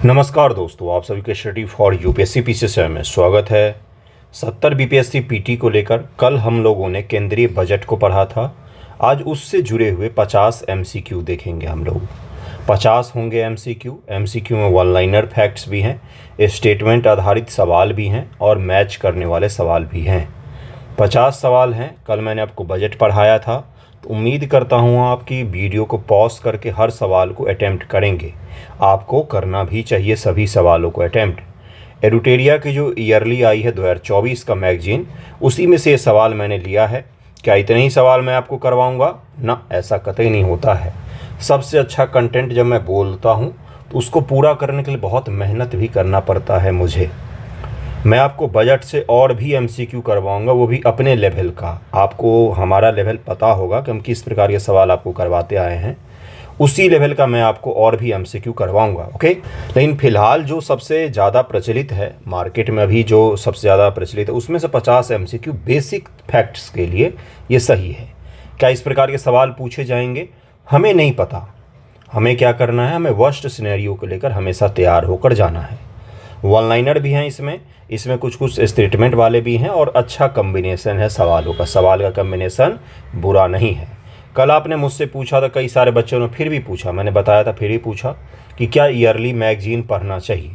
नमस्कार दोस्तों, आप सभी के स्टडी फॉर यूपीएससी पीसीएस में स्वागत है। 70 बीपीएससी पीटी को लेकर कल हम लोगों ने केंद्रीय बजट को पढ़ा था। आज उससे जुड़े हुए 50 एमसीक्यू देखेंगे हम लोग। 50 होंगे एमसीक्यू में वन लाइनर फैक्ट्स भी हैं, स्टेटमेंट आधारित सवाल भी हैं और मैच करने वाले सवाल भी हैं। 50 सवाल हैं। कल मैंने आपको बजट पढ़ाया था, तो उम्मीद करता हूँ आपकी वीडियो को पॉज करके हर सवाल को अटेम्प्ट करेंगे। आपको करना भी चाहिए सभी सवालों को अटेम्प्ट। एडुटेरिया की जो ईयरली आई है 2024 का मैगजीन, उसी में से ये सवाल मैंने लिया है। क्या इतने ही सवाल मैं आपको करवाऊंगा? ना, ऐसा कतई नहीं होता है। सबसे अच्छा कंटेंट जब मैं बोलता हूँ तो उसको पूरा करने के लिए बहुत मेहनत भी करना पड़ता है मुझे। मैं आपको बजट से और भी एमसीक्यू करवाऊंगा, वो भी अपने लेवल का। आपको हमारा लेवल पता होगा कि हम किस प्रकार के सवाल आपको करवाते आए हैं, उसी लेवल का मैं आपको और भी एमसीक्यू करवाऊंगा। ओके, लेकिन फ़िलहाल जो सबसे ज़्यादा प्रचलित है मार्केट में, अभी जो सबसे ज़्यादा प्रचलित है, उसमें से 50 एमसीक्यू बेसिक फैक्ट्स के लिए ये सही है। क्या इस प्रकार के सवाल पूछे जाएंगे? हमें नहीं पता। हमें क्या करना है? हमें वर्स्ट सिनेरियो को लेकर हमेशा तैयार होकर जाना है। वन लाइनर भी हैं इसमें कुछ स्टेटमेंट वाले भी हैं और अच्छा कम्बिनेशन है सवालों का। सवाल का कम्बिनेशन बुरा नहीं है। कल आपने मुझसे पूछा था, कई सारे बच्चों ने फिर भी पूछा, मैंने बताया था फिर ही पूछा कि क्या ईयरली मैगजीन पढ़ना चाहिए।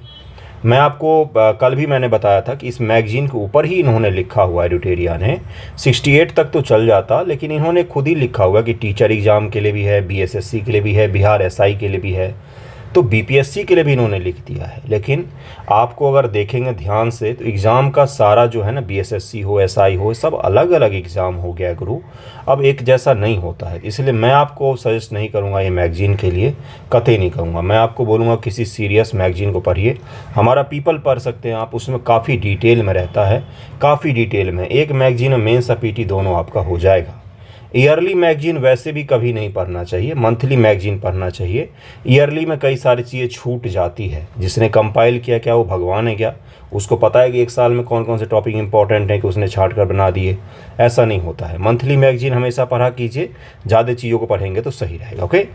मैं आपको कल भी मैंने बताया था कि इस मैगजीन के ऊपर ही इन्होंने लिखा हुआ है, एडुटेरिया ने। 68 तक तो चल जाता, लेकिन इन्होंने खुद ही लिखा हुआ कि टीचर एग्ज़ाम के लिए भी है, बीएसएससी के लिए भी है, बिहार एसआई के लिए भी है, तो बीपीएससी के लिए भी इन्होंने लिख दिया है। लेकिन आपको अगर देखेंगे ध्यान से तो एग्ज़ाम का सारा जो है ना, बीएसएससी हो, एसआई हो, सब अलग अलग एग्ज़ाम हो गया गुरु। अब एक जैसा नहीं होता है, इसलिए मैं आपको सजेस्ट नहीं करूँगा ये मैगजीन के लिए, कतई नहीं कहूँगा। मैं आपको बोलूँगा किसी सीरियस मैगजीन को पढ़िए। हमारा पीपल पढ़ सकते हैं आप, उसमें काफ़ी डिटेल में रहता है, काफ़ी डिटेल में। एक मैगजीन में मेंस और पीटी दोनों आपका हो जाएगा। ईयरली मैगजीन वैसे भी कभी नहीं पढ़ना चाहिए, मंथली मैगजीन पढ़ना चाहिए। ईयरली में कई सारी चीज़ें छूट जाती है। जिसने कंपाइल किया क्या वो भगवान है क्या? उसको पता है कि एक साल में कौन कौन से टॉपिक इंपॉर्टेंट हैं कि उसने छांट कर बना दिए। ऐसा नहीं होता है। मंथली मैगजीन हमेशा पढ़ा कीजिए, ज़्यादा चीज़ों को पढ़ेंगे तो सही रहेगा। ओके,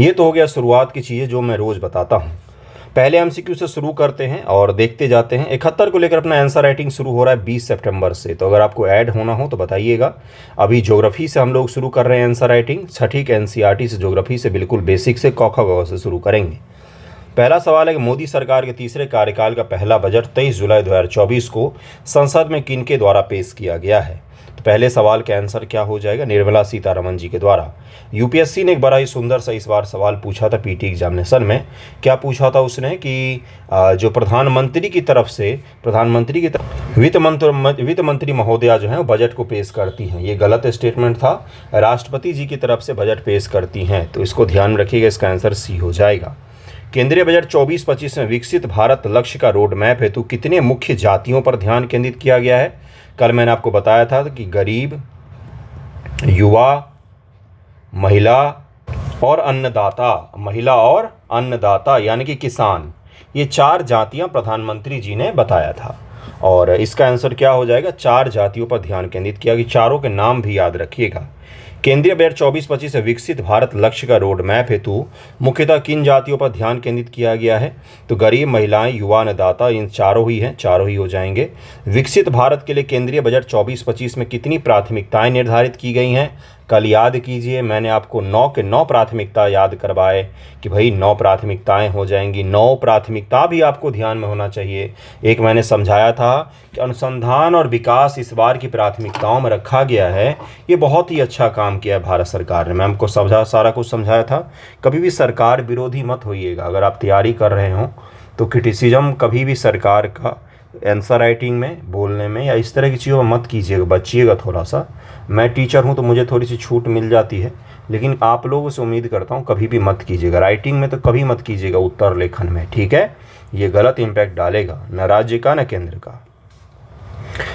ये तो हो गया शुरुआत की चीज़ें जो मैं रोज़ बताता हूँ। पहले एमसीक्यू से शुरू करते हैं और देखते जाते हैं। 71 को लेकर अपना आंसर राइटिंग शुरू हो रहा है 20 सितंबर से, तो अगर आपको ऐड होना हो तो बताइएगा। अभी ज्योग्राफी से हम लोग शुरू कर रहे हैं आंसर राइटिंग। छठी के एनसीईआरटी से ज्योग्राफी से बिल्कुल बेसिक से क ख ग से शुरू करेंगे। पहला सवाल है कि मोदी सरकार के तीसरे कार्यकाल का पहला बजट 23 जुलाई 2024 को संसद में किनके द्वारा पेश किया गया है? तो पहले सवाल का आंसर क्या हो जाएगा? निर्मला सीतारमण जी के द्वारा। यूपीएससी ने एक बड़ा ही सुंदर सा इस बार सवाल पूछा था पीटी एग्जामिनेशन में। क्या पूछा था उसने कि जो प्रधानमंत्री की तरफ वित्त मंत्री महोदया जो हैं वो बजट को पेश करती हैं। ये गलत स्टेटमेंट था। राष्ट्रपति जी की तरफ से बजट पेश करती हैं, तो इसको ध्यान में रखिएगा। इसका आंसर सी हो जाएगा। केंद्रीय बजट 24-25 में विकसित भारत लक्ष्य का रोड मैप हेतु कितने मुख्य जातियों पर ध्यान केंद्रित किया गया है? कल मैंने आपको बताया था कि गरीब, युवा, महिला और अन्नदाता यानी कि किसान, ये 4 जातियां प्रधानमंत्री जी ने बताया था। और इसका आंसर क्या हो जाएगा? 4 जातियों पर ध्यान केंद्रित किया गया। चारों के नाम भी याद रखिएगा। केंद्रीय बजट 24-25 से विकसित भारत लक्ष्य का रोड मैप हेतु मुख्यतः किन जातियों पर ध्यान केंद्रित किया गया है? तो गरीब, महिलाएं, युवा, अन्नदाता, इन चारों ही हैं, चारों ही हो जाएंगे। विकसित भारत के लिए केंद्रीय बजट 24-25 में कितनी प्राथमिकताएं निर्धारित की गई हैं? कल याद कीजिए, मैंने आपको 9 के 9 प्राथमिकता याद करवाए कि भाई 9 प्राथमिकताएं हो जाएंगी। 9 प्राथमिकता भी आपको ध्यान में होना चाहिए। एक मैंने समझाया था कि अनुसंधान और विकास इस बार की प्राथमिकताओं में रखा गया है। ये बहुत ही अच्छा काम किया है भारत सरकार ने। मैं हमको सारा कुछ समझाया था। कभी भी सरकार विरोधी मत होइएगा। अगर आप तैयारी कर रहे हो तो क्रिटिसिज्म कभी भी सरकार का आंसर राइटिंग में, बोलने में या इस तरह की चीज़ों में मत कीजिएगा, बचिएगा थोड़ा सा। मैं टीचर हूं तो मुझे थोड़ी सी छूट मिल जाती है, लेकिन आप लोगों से उम्मीद करता हूं कभी भी मत कीजिएगा। राइटिंग में तो कभी मत कीजिएगा, उत्तर लेखन में, ठीक है? ये गलत इम्पैक्ट डालेगा, न राज्य का न केंद्र का।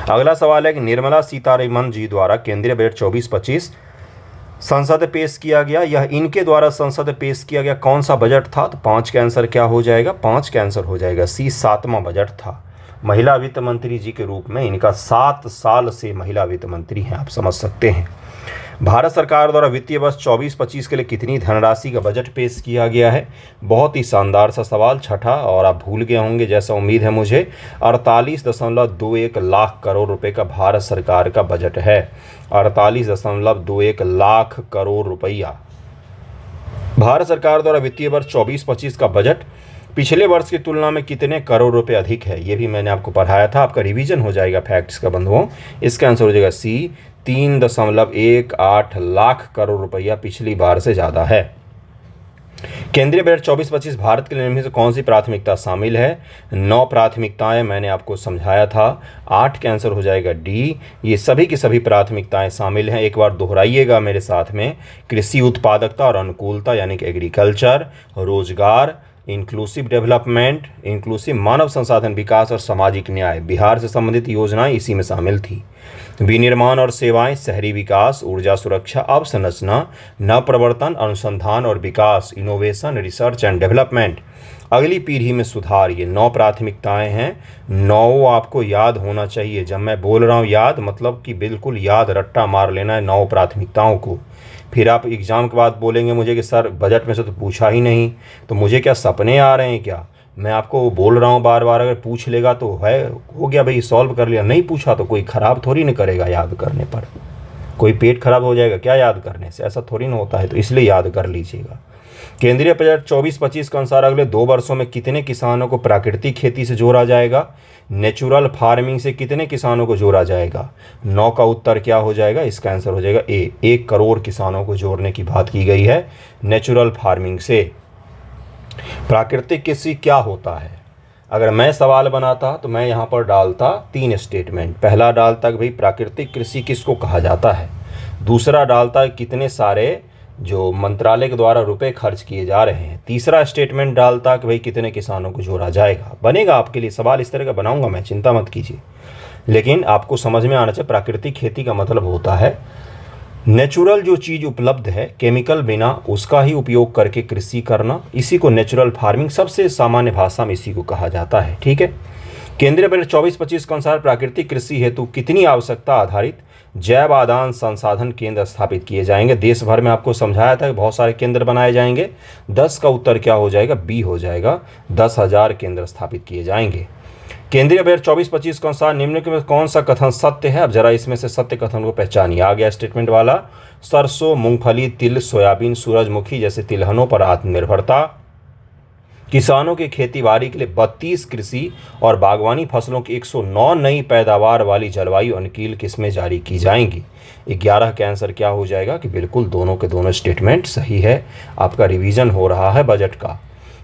अगला सवाल है कि निर्मला सीतारमण जी द्वारा केंद्रीय बजट 24-25 संसद पेश किया गया, यह इनके द्वारा संसद पेश किया गया कौन सा बजट था? तो 5 का आंसर क्या हो जाएगा? 5 का आंसर हो जाएगा सी, 7वां बजट था। महिला वित्त मंत्री जी के रूप में इनका 7 साल से महिला वित्त मंत्री हैं, आप समझ सकते हैं। भारत सरकार द्वारा वित्तीय वर्ष 24-25 के लिए कितनी धनराशि का बजट पेश किया गया है? बहुत ही शानदार सा सवाल, छठा, और आप भूल गए होंगे जैसा उम्मीद है मुझे। 48.21 लाख करोड़ रुपए का भारत सरकार का बजट है। 48.21 लाख करोड़ रुपया भारत सरकार द्वारा वित्तीय वर्ष 24-25 का बजट पिछले वर्ष की तुलना में कितने करोड़ रुपए अधिक है? ये भी मैंने आपको पढ़ाया था, आपका रिवीजन हो जाएगा फैक्ट्स का बंधुओं। इसका आंसर हो जाएगा सी, 3.18 लाख करोड़ रुपया पिछली बार से ज़्यादा है। केंद्रीय बजट 24-25 भारत के लिए निम्न में से कौन सी प्राथमिकता शामिल है? 9 प्राथमिकताएं मैंने आपको समझाया था। 8 का आंसर हो जाएगा डी। ये सभी की सभी प्राथमिकताएं शामिल हैं, एक बार दोहराइएगा मेरे साथ में। कृषि उत्पादकता और अनुकूलता यानी कि एग्रीकल्चर, रोजगार, इंक्लूसिव डेवलपमेंट, इंक्लूसिव मानव संसाधन विकास और सामाजिक न्याय, बिहार से संबंधित योजनाएं इसी में शामिल थी। विनिर्माण और सेवाएं, शहरी विकास, ऊर्जा सुरक्षा, अवसंरचना, नवप्रवर्तन, अनुसंधान और विकास, इनोवेशन, रिसर्च एंड डेवलपमेंट, अगली पीढ़ी में सुधार, ये 9 प्राथमिकताएं हैं। 9 आपको याद होना चाहिए। जब मैं बोल रहा हूँ याद, मतलब कि बिल्कुल याद, रट्टा मार लेना है 9 प्राथमिकताओं को। फिर आप एग्ज़ाम के बाद बोलेंगे मुझे कि सर बजट में से तो पूछा ही नहीं, तो मुझे क्या सपने आ रहे हैं क्या? मैं आपको बोल रहा हूँ बार बार, अगर पूछ लेगा तो है, हो गया भाई, सॉल्व कर लिया। नहीं पूछा तो कोई ख़राब थोड़ी ना करेगा याद करने पर, कोई पेट खराब हो जाएगा क्या याद करने से? ऐसा थोड़ी ना होता है, तो इसलिए याद कर लीजिएगा। केंद्रीय बजट 24-25 के अनुसार अगले 2 वर्षों में कितने किसानों को प्राकृतिक खेती से जोड़ा जाएगा? नेचुरल फार्मिंग से कितने किसानों को जोड़ा जाएगा? 9 का उत्तर क्या हो जाएगा? इसका आंसर हो जाएगा ए, 1 करोड़ किसानों को जोड़ने की बात की गई है नेचुरल फार्मिंग से। प्राकृतिक कृषि क्या होता है? अगर मैं सवाल बनाता तो मैं यहाँ पर डालता 3 स्टेटमेंट। पहला डालता कि भाई प्राकृतिक कृषि किसको कहा जाता है। दूसरा डालता कितने सारे जो मंत्रालय के द्वारा रुपए खर्च किए जा रहे हैं। तीसरा स्टेटमेंट डालता कि भाई कितने किसानों को जोड़ा जाएगा। बनेगा आपके लिए सवाल, इस तरह का बनाऊंगा मैं, चिंता मत कीजिए। लेकिन आपको समझ में आना चाहिए प्राकृतिक खेती का मतलब होता है नेचुरल जो चीज़ उपलब्ध है, केमिकल बिना उसका ही उपयोग करके कृषि करना, इसी को नेचुरल फार्मिंग सबसे सामान्य भाषा में इसी को कहा जाता है। ठीक है। केंद्रीय बजट 24-25 के अनुसार प्राकृतिक कृषि हेतु कितनी आवश्यकता आधारित जैव आदान संसाधन केंद्र स्थापित किए जाएंगे? देश भर में आपको समझाया था कि बहुत सारे केंद्र बनाए जाएंगे। 10 का उत्तर क्या हो जाएगा? बी हो जाएगा, 10,000 केंद्र स्थापित किए जाएंगे। केंद्रीय बजट 24-25 के अनुसार निम्न में कौन सा कथन सत्य है? अब जरा इसमें से सत्य कथन को पहचानिए। आ गया स्टेटमेंट वाला। सरसों, मूंगफली, तिल, सोयाबीन, सूरजमुखी जैसे तिलहनों पर आत्मनिर्भरता, किसानों की खेतीबाड़ी के लिए 32 कृषि और बागवानी फसलों की 109 नई पैदावार वाली जलवायु अनुकूल किस्में जारी की जाएंगी। 11 का आंसर क्या हो जाएगा कि बिल्कुल दोनों के दोनों स्टेटमेंट सही है। आपका रिवीजन हो रहा है बजट का।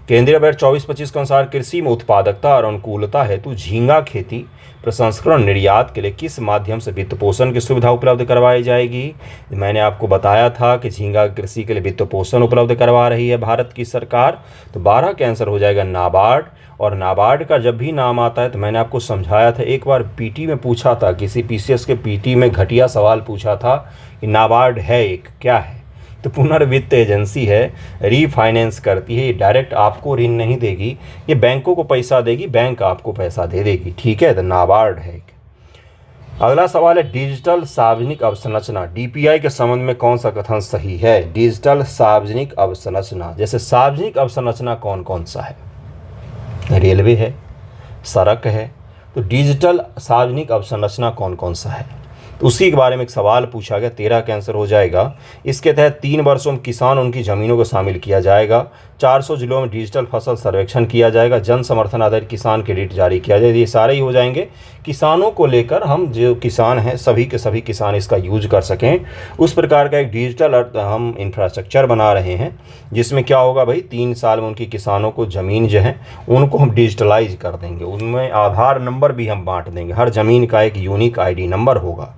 केंद्रीय बजट 24-25 के अनुसार कृषि में उत्पादकता और अनुकूलता हेतु झींगा खेती प्रसंस्करण निर्यात के लिए किस माध्यम से वित्त पोषण की सुविधा उपलब्ध करवाई जाएगी? मैंने आपको बताया था कि झींगा कृषि के लिए वित्त पोषण उपलब्ध करवा रही है भारत की सरकार। तो 12 का आंसर हो जाएगा नाबार्ड। और नाबार्ड का जब भी नाम आता है तो मैंने आपको समझाया था, एक बार पीटी में पूछा था, किसी पीसीएस के पीटी में घटिया सवाल पूछा था कि नाबार्ड है एक क्या है? तो पुनर्वित्त एजेंसी है, रीफाइनेंस करती है। ये डायरेक्ट आपको ऋण नहीं देगी, ये बैंकों को पैसा देगी, बैंक आपको पैसा दे देगी। ठीक है, तो नाबार्ड है। अगला सवाल है डिजिटल सार्वजनिक अवसंरचना, डीपीआई के संबंध में कौन सा कथन सही है? डिजिटल सार्वजनिक अवसंरचना, जैसे सार्वजनिक अवसंरचना कौन कौन सा है? रेलवे है, सड़क है, तो डिजिटल सार्वजनिक अवसंरचना कौन कौन सा है? तो उसी के बारे में एक सवाल पूछा गया। 13 का आंसर हो जाएगा। इसके तहत 3 वर्षों में किसान उनकी ज़मीनों को शामिल किया जाएगा। 400 जिलों में डिजिटल फसल सर्वेक्षण किया जाएगा। जन समर्थन आधारित किसान क्रेडिट जारी किया जाएगा। ये सारे ही हो जाएंगे किसानों को लेकर, हम जो किसान हैं सभी के सभी किसान इसका यूज कर सकें, उस प्रकार का एक डिजिटल हम इंफ्रास्ट्रक्चर बना रहे हैं, जिसमें क्या होगा भाई, 3 साल में उनकी किसानों को ज़मीन जो है उनको हम डिजिटलाइज कर देंगे। उनमें आधार नंबर भी हम बांट देंगे, हर ज़मीन का एक यूनिक ID नंबर होगा।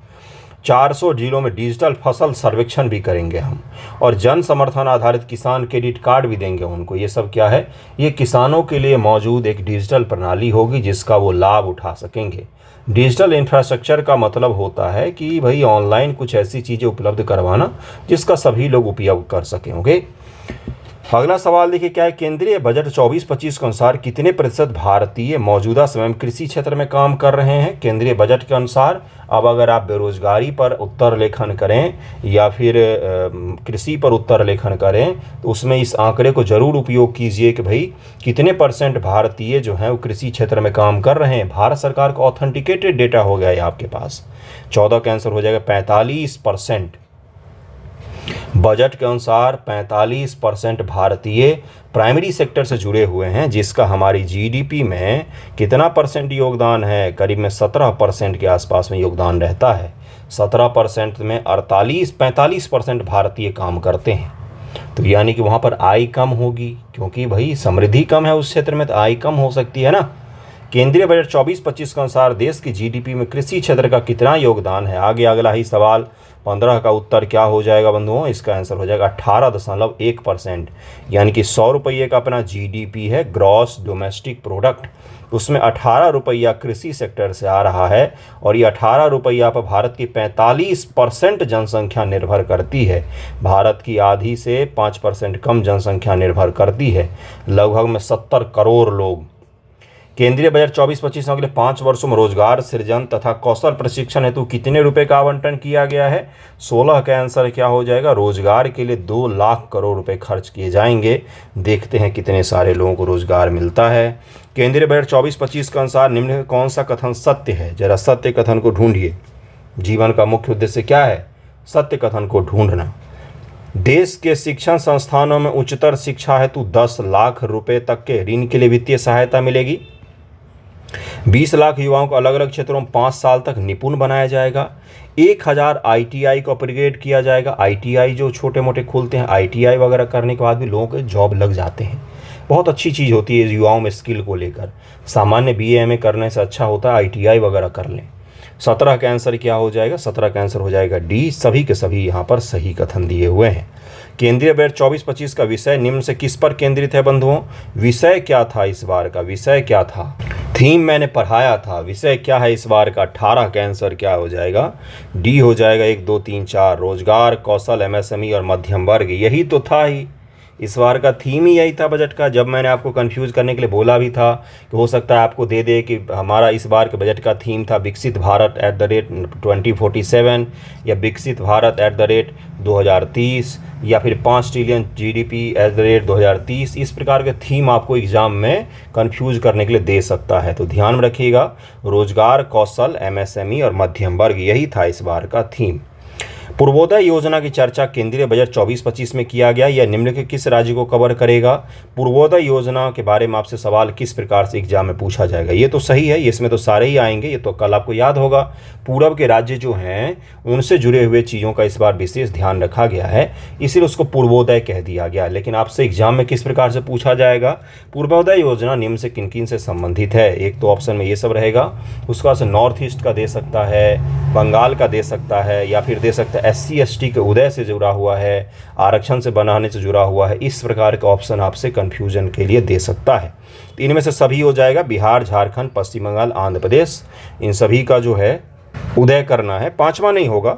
400 जिलों में डिजिटल फसल सर्वेक्षण भी करेंगे हम, और जन समर्थन आधारित किसान क्रेडिट कार्ड भी देंगे उनको। ये सब क्या है? ये किसानों के लिए मौजूद एक डिजिटल प्रणाली होगी जिसका वो लाभ उठा सकेंगे। डिजिटल इंफ्रास्ट्रक्चर का मतलब होता है कि भाई ऑनलाइन कुछ ऐसी चीज़ें उपलब्ध करवाना जिसका सभी लोग उपयोग कर सकें। ओके, अगला सवाल देखिए क्या है, केंद्रीय बजट 24-25 के अनुसार कितने प्रतिशत भारतीय मौजूदा समय में कृषि क्षेत्र में काम कर रहे हैं। केंद्रीय बजट के अनुसार अब अगर आप बेरोजगारी पर उत्तर लेखन करें या फिर कृषि पर उत्तर लेखन करें तो उसमें इस आंकड़े को जरूर उपयोग कीजिए कि भाई कितने परसेंट भारतीय जो हैं वो कृषि क्षेत्र में काम कर रहे हैं। भारत सरकार का ऑथेंटिकेटेड डेटा हो गया है आपके पास। 14 का आंसर हो जाएगा 45%। बजट के अनुसार 45% भारतीय प्राइमरी सेक्टर से जुड़े हुए हैं, जिसका हमारी जीडीपी में कितना परसेंट योगदान है, करीब में 17% के आसपास में योगदान रहता है। 17% में 45% भारतीय काम करते हैं, तो यानी कि वहाँ पर आय कम होगी, क्योंकि भाई समृद्धि कम है उस क्षेत्र में तो आय कम हो सकती है ना। केंद्रीय बजट 24-25 के अनुसार देश की जीडीपी में कृषि क्षेत्र का कितना योगदान है। आगे अगला ही सवाल 15 का उत्तर क्या हो जाएगा बंधुओं, इसका आंसर हो जाएगा 18.1%। यानी कि 100 रुपये का अपना जीडीपी है, ग्रॉस डोमेस्टिक प्रोडक्ट, उसमें 18 रुपया कृषि सेक्टर से आ रहा है। और ये 18 रुपया पर भारत की 45% जनसंख्या निर्भर करती है। भारत की आधी से 5% कम जनसंख्या निर्भर करती है, लगभग में 70 करोड़ लोग। केंद्रीय बजट 24-25 में अगले 5 वर्षों में रोजगार सृजन तथा कौशल प्रशिक्षण हेतु कितने रुपए का आवंटन किया गया है। 16 का आंसर क्या हो जाएगा, रोजगार के लिए 2 लाख करोड़ रुपए खर्च किए जाएंगे। देखते हैं कितने सारे लोगों को रोजगार मिलता है। केंद्रीय बजट 24-25 के अनुसार निम्न में कौन सा कथन सत्य है, जरा सत्य कथन को ढूंढिए। जीवन का मुख्य उद्देश्य क्या है, सत्य कथन को ढूंढना। देश के शिक्षण संस्थानों में उच्चतर शिक्षा हेतु 10 लाख रुपए तक के ऋण के लिए वित्तीय सहायता मिलेगी। 20 लाख युवाओं को अलग अलग क्षेत्रों में 5 साल तक निपुण बनाया जाएगा। 1000 आईटीआई को अपग्रेड किया जाएगा। आईटीआई जो छोटे मोटे खोलते हैं, आईटीआई वगैरह करने के बाद भी लोगों के जॉब लग जाते हैं। बहुत अच्छी चीज़ होती है युवाओं में स्किल को लेकर। सामान्य बीए एमए करने से अच्छा होता है आईटीआई वगैरह कर लें। 17 का आंसर क्या हो जाएगा, 17 का आंसर हो जाएगा डी। सभी के सभी यहाँ पर सही कथन दिए हुए हैं। केंद्रीय बजट 24-25 का विषय निम्न से किस पर केंद्रित है बंधुओं। विषय क्या था इस बार का, विषय क्या था, थीम मैंने पढ़ाया था, विषय क्या है इस बार का। 18 का आंसर क्या हो जाएगा, डी हो जाएगा। 1 2 3 4 रोजगार, कौशल, एमएसएमई और मध्यम वर्ग, यही तो था ही इस बार का थीम ही यही था बजट का। जब मैंने आपको कंफ्यूज करने के लिए बोला भी था कि हो सकता है आपको दे दे कि हमारा इस बार के बजट का थीम था विकसित भारत @2047 या विकसित भारत @2030 या फिर 5 ट्रिलियन जीडीपी @2030। इस प्रकार के थीम आपको एग्जाम में कंफ्यूज करने के लिए दे सकता है, तो ध्यान में रखिएगा। रोजगार, कौशल, एमएसएमई और मध्यम वर्ग, यही था इस बार का थीम। पूर्वोदय योजना की चर्चा केंद्रीय बजट 24-25 में किया गया। यह निम्न के किस राज्य को कवर करेगा। पूर्वोदय योजना के बारे में आपसे सवाल किस प्रकार से एग्जाम में पूछा जाएगा। ये तो सही है, इसमें तो सारे ही आएंगे, ये तो कल आपको याद होगा। पूरब के राज्य जो हैं उनसे जुड़े हुए चीज़ों का इस बार विशेष ध्यान रखा गया है, इसीलिए उसको पूर्वोदय कह दिया गया। लेकिन आपसे एग्जाम में किस प्रकार से पूछा जाएगा, पूर्वोदय योजना निम्न से किन किन से संबंधित है। एक तो ऑप्शन में ये सब रहेगा, उसका से नॉर्थ ईस्ट का दे सकता है, बंगाल का दे सकता है, या फिर दे सकता है SC ST के उदय से जुड़ा हुआ है, आरक्षण से बनाने से जुड़ा हुआ है। इस प्रकार का ऑप्शन आपसे कंफ्यूजन के लिए दे सकता है। तो इनमें से सभी हो जाएगा, बिहार, झारखंड, पश्चिम बंगाल, आंध्र प्रदेश, इन सभी का जो है उदय करना है। 5वां नहीं होगा,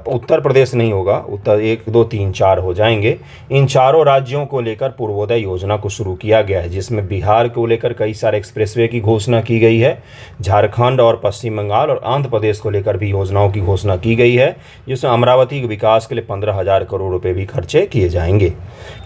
उत्तर प्रदेश नहीं होगा, उत्तर 1 2 3 4 हो जाएंगे। इन चारों राज्यों को लेकर पूर्वोदय योजना को शुरू किया गया है, जिसमें बिहार को लेकर कई सारे एक्सप्रेसवे की घोषणा की गई है। झारखंड और पश्चिम बंगाल और आंध्र प्रदेश को लेकर भी योजनाओं की घोषणा की गई है, जिसमें अमरावती के विकास के लिए 15,000 करोड़ रुपए भी खर्चे किए जाएंगे।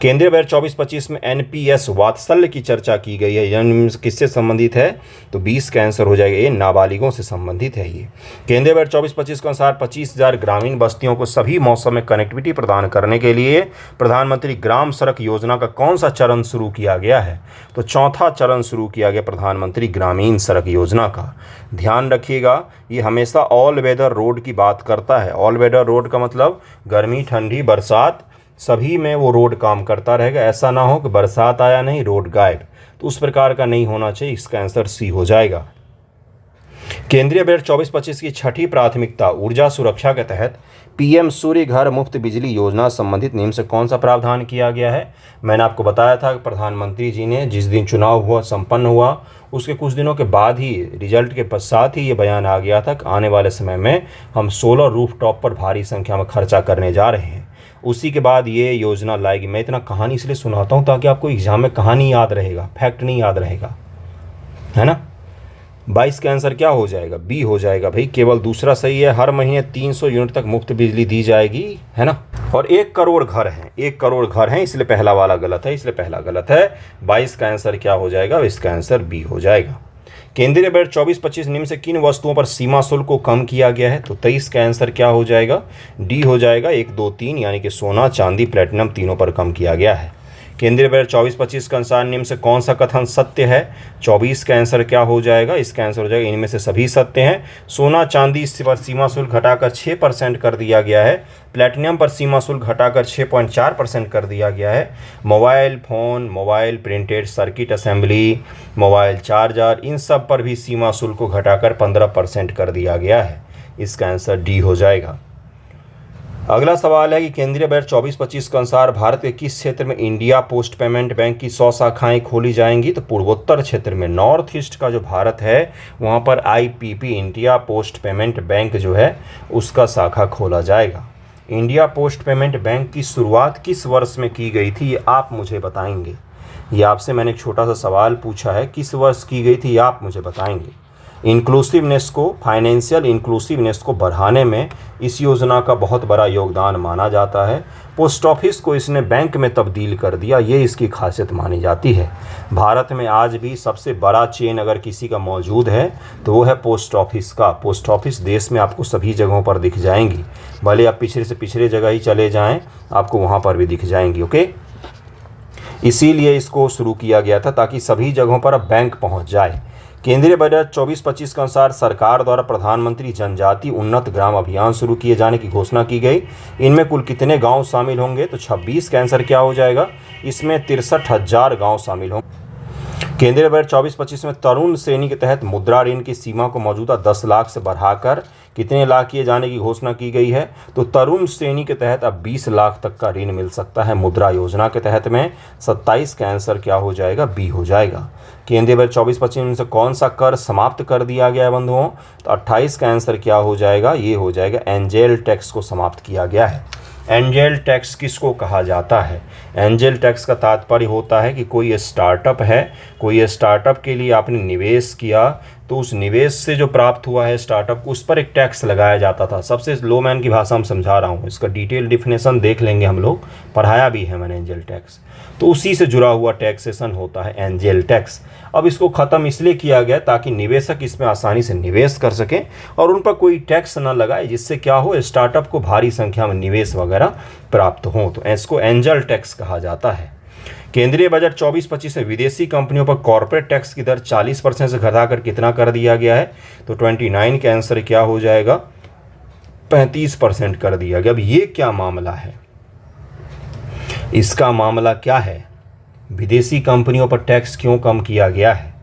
केंद्रीय बजट 24-25 में NPS वात्सल्य की चर्चा की गई है। यह किससे संबंधित है, तो 20 का आंसर हो जाएगा, ये नाबालिगों से संबंधित है। ये केंद्रीय बजट 24-25 के अनुसार 25,000 ग्रामीण बस्तियों को सभी मौसम में कनेक्टिविटी प्रदान करने के लिए प्रधानमंत्री ग्राम सड़क योजना का कौन सा चरण शुरू किया गया है, तो 4था चरण शुरू किया गया प्रधानमंत्री ग्रामीण सड़क योजना का। ध्यान रखिएगा, ये हमेशा ऑल वेदर रोड की बात करता है। ऑल वेदर रोड का मतलब गर्मी, ठंडी, बरसात सभी में वो रोड काम करता रहेगा। ऐसा ना हो कि बरसात आया नहीं रोड गायब, तो उस प्रकार का नहीं होना चाहिए। इसका आंसर सी हो जाएगा। केंद्रीय बजट 24-25 की छठी प्राथमिकता ऊर्जा सुरक्षा के तहत PM सूर्य घर मुफ्त बिजली योजना संबंधित नियम से कौन सा प्रावधान किया गया है। मैंने आपको बताया था कि प्रधानमंत्री जी ने जिस दिन चुनाव हुआ, संपन्न हुआ, उसके कुछ दिनों के बाद ही, रिजल्ट के पश्चात ही ये बयान आ गया था कि आने वाले समय में हम सोलर रूफटॉप पर भारी संख्या में खर्चा करने जा रहे हैं। उसी के बाद ये योजना लाएगी। मैं इतना कहानी इसलिए सुनाता हूँ ताकि आपको एग्जाम में कहानी याद रहेगा, फैक्ट नहीं याद रहेगा, है ना। 22 का आंसर क्या हो जाएगा? बी हो जाएगा भाई, केवल दूसरा सही है। हर महीने 300 यूनिट तक मुफ्त बिजली दी जाएगी, है ना। और 1 करोड़ घर हैं, 1 करोड़ घर हैं, इसलिए पहला वाला गलत है, इसलिए पहला गलत है। 22 का आंसर क्या हो जाएगा? इसका आंसर बी हो जाएगा। केंद्रीय बजट 24-25 निम्न से किन वस्तुओं पर सीमा शुल्क को कम किया गया है? तो 23 का आंसर क्या हो जाएगा? डी हो जाएगा। 1, 2, 3 यानी कि सोना, चांदी, प्लेटिनम तीनों पर कम किया गया है। केंद्रीय बजट 24-25 के अनुसार निम्न से कौन सा कथन सत्य है? 24 का आंसर क्या हो जाएगा? इसका आंसर हो जाएगा इनमें से सभी सत्य हैं। सोना चांदी पर सीमा शुल्क घटाकर 6% कर दिया गया है। प्लेटिनम पर सीमा शुल्क घटाकर 6.4% कर दिया गया है। Mobile phone, mobile printed circuit assembly, mobile charger, इन सब पर भी सीमा शुल्क को घटाकर 15% कर दिया गया है। इसका आंसर डी हो जाएगा। अगला सवाल है कि केंद्रीय बजट 24-25 के अनुसार भारत के किस क्षेत्र में इंडिया पोस्ट पेमेंट बैंक की 100 शाखाएं खोली जाएंगी? तो पूर्वोत्तर क्षेत्र में, नॉर्थ ईस्ट का जो भारत है वहां पर IPP India post payment bank जो है उसका शाखा खोला जाएगा। इंडिया पोस्ट पेमेंट बैंक की शुरुआत किस वर्ष में की गई थी, ये आप मुझे बताएंगे। ये आपसे मैंने एक छोटा सा सवाल पूछा है, किस वर्ष की गई थी, ये आप मुझे बताएंगे। इंक्लूसिवनेस को, फाइनेंशियल इंक्लूसिवनेस को बढ़ाने में इस योजना का बहुत बड़ा योगदान माना जाता है। पोस्ट ऑफिस को इसने बैंक में तब्दील कर दिया, ये इसकी खासियत मानी जाती है। भारत में आज भी सबसे बड़ा चेन अगर किसी का मौजूद है तो वो है पोस्ट ऑफिस का। पोस्ट ऑफिस देश में आपको सभी जगहों पर दिख जाएंगी, भले आप पिछड़े से पिछड़े जगह ही चले जाएं, आपको वहाँ पर भी दिख जाएंगी। ओके, इसीलिए इसको शुरू किया गया था ताकि सभी जगहों पर अब बैंक पहुँच जाए। केंद्रीय बजट 24-25 के अनुसार सरकार द्वारा प्रधानमंत्री जनजाति उन्नत ग्राम अभियान शुरू किए जाने की घोषणा की गई। इनमें कुल कितने गांव शामिल होंगे? तो 26 का आंसर क्या हो जाएगा? इसमें 63,000 गांव शामिल होंगे। केंद्रीय बजट 24-25 में तरुण श्रेणी के तहत मुद्रा ऋण की सीमा को मौजूदा 10 लाख से बढ़ाकर कितने लाख किए जाने की घोषणा की गई है? तो तरुण श्रेणी के तहत अब 20 लाख तक का ऋण मिल सकता है मुद्रा योजना के तहत में। 27 का आंसर क्या हो जाएगा? बी हो जाएगा। केंद्रीय बजट 24-25 में से कौन सा कर समाप्त कर दिया गया है बंधुओं? तो 28 का आंसर क्या हो जाएगा? ये हो जाएगा एंजेल टैक्स को समाप्त किया गया है। एंजेल टैक्स किसको कहा जाता है? एंजेल टैक्स का तात्पर्य होता है कि कोई स्टार्टअप है, कोई स्टार्टअप के लिए आपने निवेश किया तो उस निवेश से जो प्राप्त हुआ है स्टार्टअप को, उस पर एक टैक्स लगाया जाता था। सबसे लो मैन की भाषा में समझा रहा हूँ, इसका डिटेल डिफिनेशन देख लेंगे हम लोग, पढ़ाया भी है मैंने एंजेल टैक्स। तो उसी से जुड़ा हुआ टैक्सेशन होता है एंजेल टैक्स। अब इसको ख़त्म इसलिए किया गया ताकि निवेशक इसमें आसानी से निवेश कर सकें और उन पर कोई टैक्स न लगाए, जिससे क्या हो, स्टार्टअप को भारी संख्या में निवेश वगैरह प्राप्त हो। तो इसको एंजल टैक्स कहा जाता है। केंद्रीय बजट 24-25 में विदेशी कंपनियों पर कॉर्पोरेट टैक्स की दर 40% से घटाकर कितना कर दिया गया है? तो 29 का आंसर क्या हो जाएगा? 35% कर दिया गया। अब ये क्या मामला है? इसका मामला क्या है? विदेशी कंपनियों पर टैक्स क्यों कम किया गया है?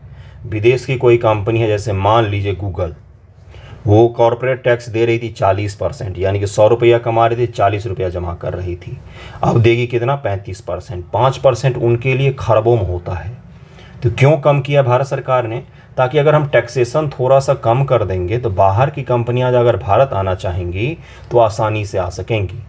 विदेश की कोई कंपनी है, जैसे मान लीजिए गूगल, वो कॉर्पोरेट टैक्स दे रही थी 40%, यानी कि 100 रुपया कमा रही थी, 40 रुपया जमा कर रही थी। अब देगी कितना? 35%। 5% उनके लिए खरबों में होता है। तो क्यों कम किया भारत सरकार ने? ताकि अगर हम टैक्सेशन थोड़ा सा कम कर देंगे तो बाहर की कंपनियां अगर भारत आना चाहेंगी तो आसानी से आ सकेंगी।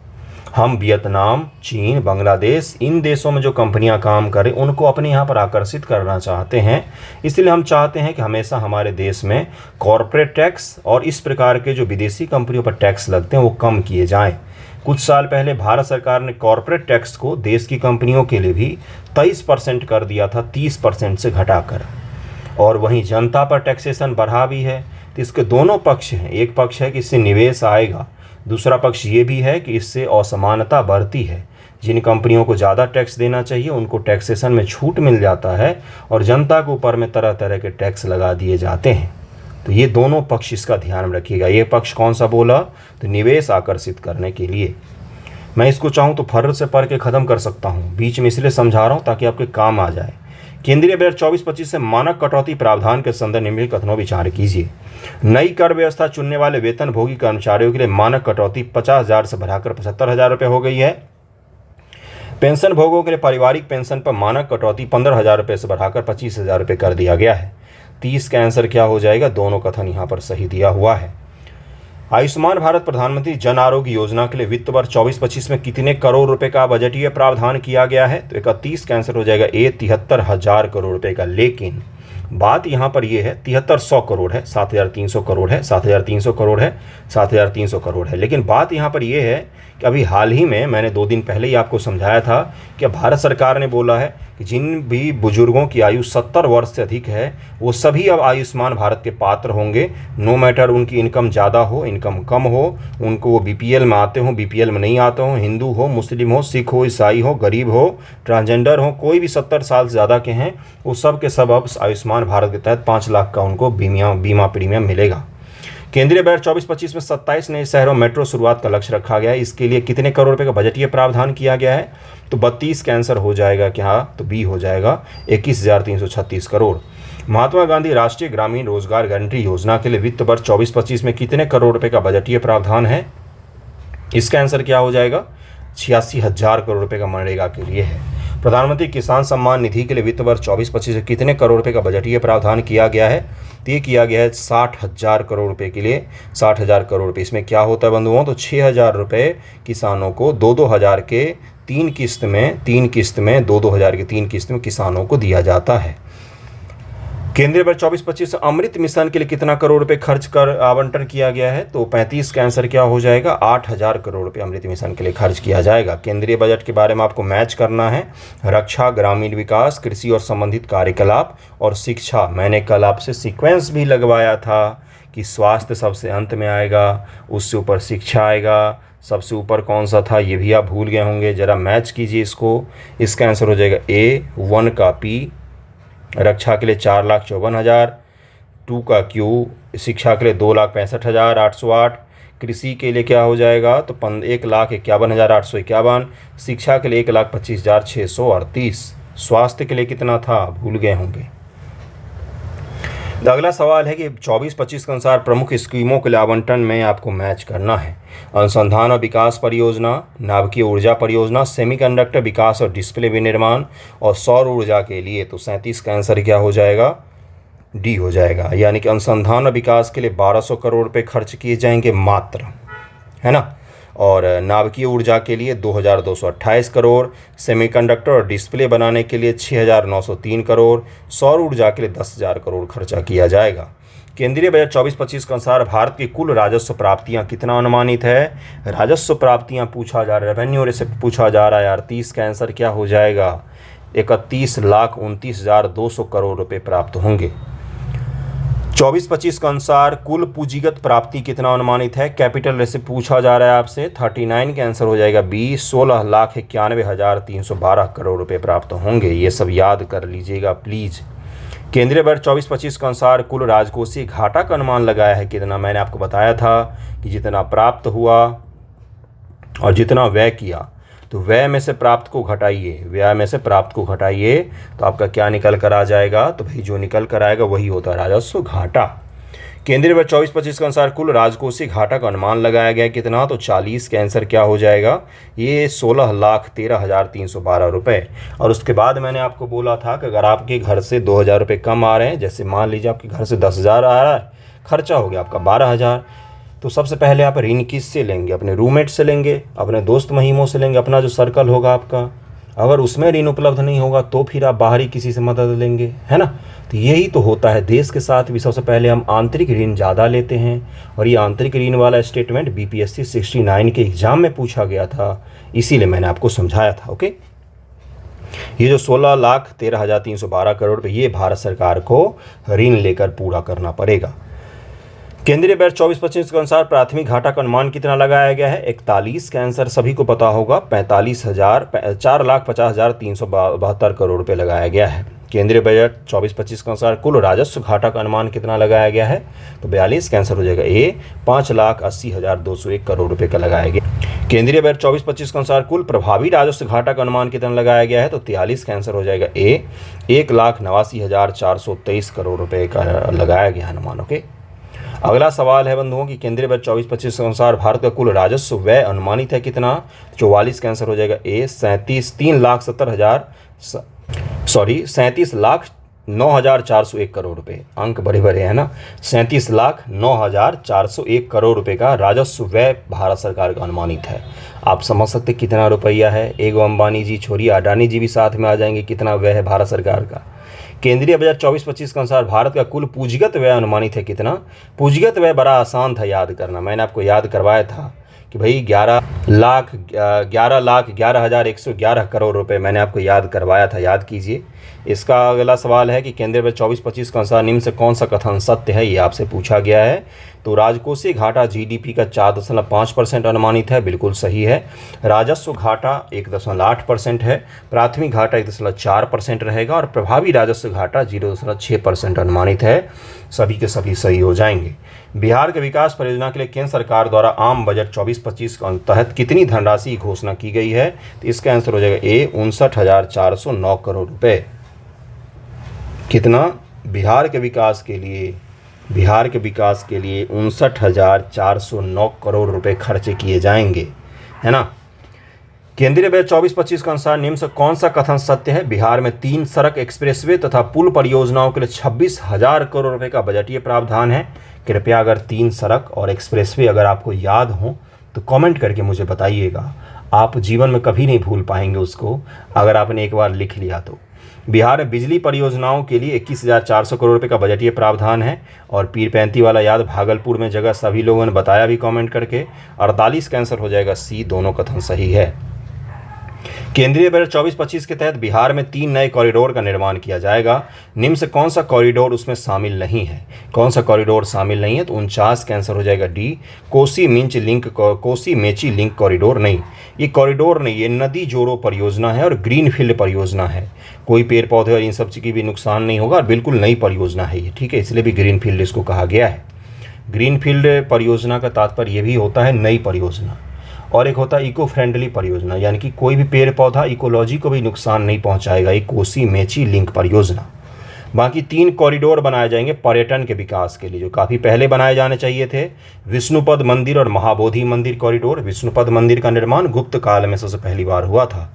हम वियतनाम, चीन, बांग्लादेश, इन देशों में जो कंपनियां काम करें उनको अपने यहाँ पर आकर्षित करना चाहते हैं। इसलिए हम चाहते हैं कि हमेशा हमारे देश में कॉर्पोरेट टैक्स और इस प्रकार के जो विदेशी कंपनियों पर टैक्स लगते हैं वो कम किए जाएं। कुछ साल पहले भारत सरकार ने कॉर्पोरेट टैक्स को देश की कंपनियों के लिए भी 23% कर दिया था, 30% से घटाकर। और वहीं जनता पर टैक्सेशन बढ़ा भी है। तो इसके दोनों पक्ष हैं। एक पक्ष है कि इससे निवेश आएगा, दूसरा पक्ष ये भी है कि इससे असमानता बढ़ती है। जिन कंपनियों को ज़्यादा टैक्स देना चाहिए उनको टैक्सेशन में छूट मिल जाता है और जनता के ऊपर में तरह तरह के टैक्स लगा दिए जाते हैं। तो ये दोनों पक्ष इसका ध्यान में रखिएगा। ये पक्ष कौन सा बोला? तो निवेश आकर्षित करने के लिए। मैं इसको चाहूँ तो फर्र से पढ़ के ख़त्म कर सकता हूँ, बीच में इसलिए समझा रहा हूँ ताकि आपके काम आ जाए। केंद्रीय बजट 24-25 से मानक कटौती प्रावधान के संदर्भ निम्नलिखित कथनों विचार कीजिए। नई कर व्यवस्था चुनने वाले वेतनभोगी कर्मचारियों के लिए मानक कटौती 50,000 से बढ़ाकर 75,000 रुपये हो गई है। पेंशन भोगों के लिए पारिवारिक पेंशन पर मानक कटौती 15,000 रुपये से बढ़ाकर 25,000 रुपये कर दिया गया है। 30 का आंसर क्या हो जाएगा? दोनों कथन यहाँ पर सही दिया हुआ है। आयुष्मान भारत प्रधानमंत्री जन आरोग्य योजना के लिए वित्त वर्ष 24-25 में कितने करोड़ रुपए का बजटीय प्रावधान किया गया है? तो 31 का आंसर हो जाएगा ए, 73,000 करोड़ रुपए का। लेकिन बात यहाँ पर यह है 7300 करोड़ है, 7300 करोड़ है, 7300 करोड़ है, 7300 करोड़ है। लेकिन बात यहाँ पर यह है कि अभी हाल ही में मैंने 2 दिन पहले ही आपको समझाया था कि भारत सरकार ने बोला है कि जिन भी बुजुर्गों की आयु 70 वर्ष से अधिक है वो सभी अब आयुष्मान भारत के पात्र होंगे। नो मैटर उनकी इनकम ज़्यादा हो, इनकम कम हो, उनको वो बीपीएल में आते हों, बीपीएल में नहीं आते हों, हिंदू हो, मुस्लिम हो, सिख हो, ईसाई हो, गरीब हो, ट्रांसजेंडर हो, कोई भी 70 साल से ज़्यादा के हैं वो सब के सब अब आयुष्मान भारत के तहत 5 लाख का उनको बीमा प्रीमियम मिलेगा। केंद्रीय बजट 24-25 में 27 नए शहरों मेट्रो शुरुआत का लक्ष्य रखा गया है। इसके लिए कितने करोड़ रुपए का बजटीय प्रावधान किया गया है? तो 32 का आंसर हो जाएगा क्या? तो बी हो जाएगा 21,336 करोड़। महात्मा गांधी राष्ट्रीय ग्रामीण रोजगार गारंटी योजना के लिए वित्त वर्ष 24-25 में कितने करोड़ रुपए का बजटीय प्रावधान है? इसका आंसर क्या हो जाएगा? 86,000 करोड़ रुपए का मनरेगा के लिए है। प्रधानमंत्री किसान सम्मान निधि के लिए वित्त वर्ष 24-25 में कितने करोड़ रुपए का बजटीय प्रावधान किया गया है? तो ये किया गया है 60,000 करोड़ रुपए के लिए। 60,000 करोड़ रुपए इसमें क्या होता है बंधुओं? तो 6,000 रुपये किसानों को 2-2 हज़ार के 3 किस्त में 2-2 हज़ार की 3 किस्त में किसानों को दिया जाता है। केंद्रीय बजट 24-25 अमृत मिशन के लिए कितना करोड़ रुपए खर्च कर आवंटन किया गया है? तो 35 का आंसर क्या हो जाएगा? 8,000 करोड़ रुपए अमृत मिशन के लिए खर्च किया जाएगा। केंद्रीय बजट के बारे में आपको मैच करना है। रक्षा, ग्रामीण विकास, कृषि और संबंधित कार्यकलाप और शिक्षा। मैंने कल आपसे सीक्वेंस भी लगवाया था कि स्वास्थ्य सबसे अंत में आएगा, उससे ऊपर शिक्षा आएगा, सबसे ऊपर कौन सा था ये भी आप भूल गए होंगे। ज़रा मैच कीजिए इसको। इसका आंसर हो जाएगा ए, 1 का पी। रक्षा के लिए 4,54,000, 2 का क्यू। शिक्षा के लिए 2,65,808। कृषि के लिए क्या हो जाएगा? तो 1,51,851। शिक्षा के लिए 1,25,638। स्वास्थ्य के लिए कितना था भूल गए होंगे। अगला सवाल है कि 24-25 के अनुसार प्रमुख स्कीमों के लिए आवंटन में आपको मैच करना है। अनुसंधान और विकास परियोजना, नाभिकीय ऊर्जा परियोजना, सेमीकंडक्टर विकास और डिस्प्ले विनिर्माण और सौर ऊर्जा के लिए। तो 37 का आंसर क्या हो जाएगा? डी हो जाएगा। यानी कि अनुसंधान और विकास के लिए 1,200 करोड़ रुपये खर्च किए जाएंगे मात्र, है ना। और नाभिकीय ऊर्जा के लिए 2,228 करोड़, सेमीकंडक्टर और डिस्प्ले बनाने के लिए 6,903 करोड़, सौर ऊर्जा के लिए 10,000 करोड़ खर्चा किया जाएगा। केंद्रीय बजट 24-25 के अनुसार भारत की कुल राजस्व प्राप्तियां कितना अनुमानित है? राजस्व प्राप्तियां पूछा जा रहा है, रेवेन्यू से पूछा जा रहा है यार। 30 का आंसर क्या हो जाएगा? 31,29,200 करोड़ रुपये प्राप्त होंगे। 24-25 के अनुसार कुल पूंजीगत प्राप्ति कितना अनुमानित है? कैपिटल से पूछा जा रहा है आपसे। 39 का आंसर हो जाएगा बी, 16,91,312 करोड़ रुपए प्राप्त होंगे। ये सब याद कर लीजिएगा प्लीज़। केंद्रीय बजट 24-25 के अनुसार कुल राजकोषीय घाटा का अनुमान लगाया है कितना? मैंने आपको बताया था कि जितना प्राप्त हुआ और जितना व्यय किया, तो व्यय में से प्राप्त को घटाइए, तो आपका क्या निकल कर आ जाएगा? तो भाई जो निकल कर आएगा वही होता है राजस्व घाटा। केंद्रीय बजट 24-25 के अनुसार कुल राजकोषीय घाटा का अनुमान लगाया गया कितना? तो 40 का आंसर क्या हो जाएगा? ये 16,13,312 रुपये। और उसके बाद मैंने आपको बोला था कि अगर आपके घर से 2,000 रुपये कम आ रहे हैं, जैसे मान लीजिए आपके घर से 10,000 आ रहा है, खर्चा हो गया आपका 12,000, तो सबसे पहले आप ऋण किससे लेंगे? अपने रूममेट से लेंगे, अपने दोस्त महिमों से लेंगे, अपना जो सर्कल होगा आपका। अगर उसमें ऋण उपलब्ध नहीं होगा तो फिर आप बाहरी किसी से मदद लेंगे, है ना। तो यही तो होता है देश के साथ भी। सबसे पहले हम आंतरिक ऋण ज़्यादा लेते हैं, और ये आंतरिक ऋण वाला स्टेटमेंट बीपीएससी 69 के एग्जाम में पूछा गया था, इसीलिए मैंने आपको समझाया था। ओके, ये जो 16,13,312 करोड़ रुपये ये भारत सरकार को ऋण लेकर पूरा करना पड़ेगा। केंद्रीय बजट 24-25 के अनुसार प्राथमिक घाटा का अनुमान कितना लगाया गया है? 41 का आंसर सभी को पता होगा, 4,50,372 करोड़ रुपए लगाया गया है। केंद्रीय बजट 24-25 के अनुसार कुल राजस्व घाटा का अनुमान कितना लगाया गया है? तो 42 का आंसर हो जाएगा ए, 5,80,201 करोड़ रुपए का लगाया गया। केंद्रीय बजट 24-25 के अनुसार कुल प्रभावी राजस्व घाटा का अनुमान कितना लगाया गया है? तो 43 का आंसर हो जाएगा ए, 1,89,423 करोड़ रुपए का लगाया गया अनुमान। ओके, अगला सवाल है बंधुओं कि केंद्रीय बजट 24-25 के अनुसार भारत का कुल राजस्व व्यय अनुमानित है कितना? 44 का आंसर हो जाएगा ए, 37 लाख 9,401 करोड़ रुपए, अंक बड़े बड़े हैं ना। 37,09,401 करोड़ रुपए का राजस्व व्यय भारत सरकार का अनुमानित है। आप समझ सकते कितना रुपया है। एक अंबानी जी छोड़िए, अडानी जी भी साथ में आ जाएंगे, कितना व्यय है भारत सरकार का। केंद्रीय बजट 24-25 के अनुसार भारत का कुल पूंजीगत व्यय अनुमानित है कितना। पूंजीगत व्यय बड़ा आसान था याद करना, मैंने आपको याद करवाया था कि भाई 11,11,11,111 करोड़ रुपए मैंने आपको याद करवाया था, याद कीजिए। इसका अगला सवाल है कि केंद्रीय बजट 24-25 के अनुसार निम्न से कौन सा कथन सत्य है, ये आपसे पूछा गया है। तो राजकोषीय घाटा जीडीपी का 4.5% अनुमानित है, बिल्कुल सही है। राजस्व घाटा 1.8% है, प्राथमिक घाटा 1.4% रहेगा और प्रभावी राजस्व घाटा 0.6% अनुमानित है। सभी के सभी सही हो जाएंगे। बिहार के विकास परियोजना के लिए केंद्र सरकार द्वारा आम बजट 24-25 के तहत कितनी धनराशि की घोषणा की गई है, तो इसका आंसर हो जाएगा ए 59,409 करोड़ रुपए। कितना बिहार के विकास के लिए 59,409 करोड़ रुपए खर्च किए जाएंगे, है ना। केंद्रीय बजट 24-25 के अनुसार निम्न से कौन सा कथन सत्य है। बिहार में 3 सड़क, एक्सप्रेसवे तथा पुल परियोजनाओं के लिए 26,000 करोड़ रुपए का बजटीय प्रावधान है। कृपया अगर 3 सड़क और एक्सप्रेसवे अगर आपको याद हो तो कमेंट करके मुझे बताइएगा, आप जीवन में कभी नहीं भूल पाएंगे उसको अगर आपने एक बार लिख लिया तो। बिहार में बिजली परियोजनाओं के लिए 21,400 करोड़ रुपए का बजटीय प्रावधान है। और पीरपैंती वाला याद भागलपुर में जगह सभी लोगों ने बताया भी कमेंट करके। 48 का आंसर हो जाएगा सी, दोनों कथन सही है। केंद्रीय बजट 24-25 के तहत बिहार में 3 नए कॉरिडोर का निर्माण किया जाएगा। निम्न से कौन सा कॉरिडोर उसमें शामिल नहीं है, कौन सा कॉरिडोर शामिल नहीं है, तो 49 का आंसर हो जाएगा D, Kosi Mechi link corridor नहीं। ये कॉरिडोर नहीं, ये नदी जोड़ो परियोजना है और ग्रीनफील्ड परियोजना है। कोई पेड़ पौधे और इन सब चीज़ की भी नुकसान नहीं होगा और बिल्कुल नई परियोजना है ये, ठीक है, इसलिए भी ग्रीनफील्ड इसको कहा गया है। ग्रीनफील्ड परियोजना का तात्पर्य ये भी होता है नई परियोजना, और एक होता है इको फ्रेंडली परियोजना, यानी कि कोई भी पेड़ पौधा इकोलॉजी को भी नुकसान नहीं पहुंचाएगा, एक कोसी मेची लिंक परियोजना। बाकी 3 कॉरिडोर बनाए जाएंगे पर्यटन के विकास के लिए, जो काफ़ी पहले बनाए जाने चाहिए थे। विष्णुपद मंदिर और महाबोधि मंदिर कॉरिडोर। विष्णुपद मंदिर का निर्माण गुप्त काल में सबसे पहली बार हुआ था।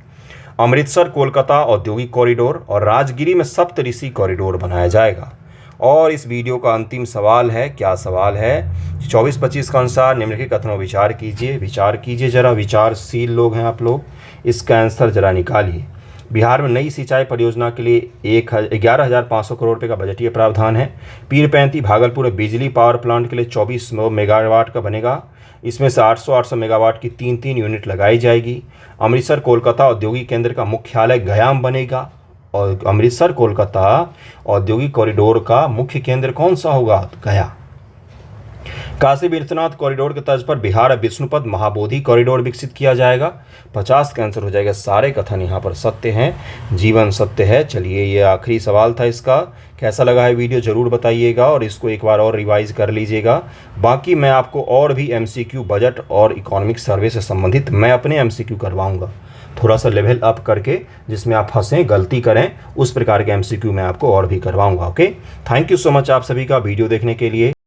अमृतसर कोलकाता औद्योगिक कॉरिडोर और राजगिरी में सप्तऋषि कॉरिडोर बनाया जाएगा। और इस वीडियो का अंतिम सवाल है, क्या सवाल है, 24-25 के अनुसार निम्नलिखित कथनों विचार कीजिए जरा, विचारशील लोग हैं आप लोग, इसका आंसर जरा निकालिए। बिहार में नई सिंचाई परियोजना के लिए 11,500 करोड़ रुपये का बजटीय प्रावधान है। पीरपैंती भागलपुर में बिजली पावर प्लांट के लिए 24 मेगावाट का बनेगा। इसमें से 800 मेगावाट की 3 यूनिट लगाई जाएगी। अमृतसर कोलकाता औद्योगिक केंद्र का मुख्यालय गया में बनेगा। और अमृतसर कोलकाता औद्योगिक कॉरिडोर का मुख्य केंद्र कौन सा होगा, गया। काशी विश्वनाथ कॉरिडोर के तर्ज पर बिहार विष्णुपद महाबोधि कॉरिडोर विकसित किया जाएगा। 50 का आंसर हो जाएगा। सारे कथन यहाँ पर सत्य हैं, जीवन सत्य है। चलिए, ये आखिरी सवाल था इसका। कैसा लगा है वीडियो ज़रूर बताइएगा और इसको एक बार और रिवाइज कर लीजिएगा। बाकी मैं आपको और भी MCQ बजट और इकोनॉमिक सर्वे से संबंधित मैं अपने MCQ करवाऊँगा, थोड़ा सा लेवल अप करके, जिसमें आप फंसें, गलती करें, उस प्रकार के MCQ मैं आपको और भी करवाऊँगा। Okay, thank you so much आप सभी का वीडियो देखने के लिए।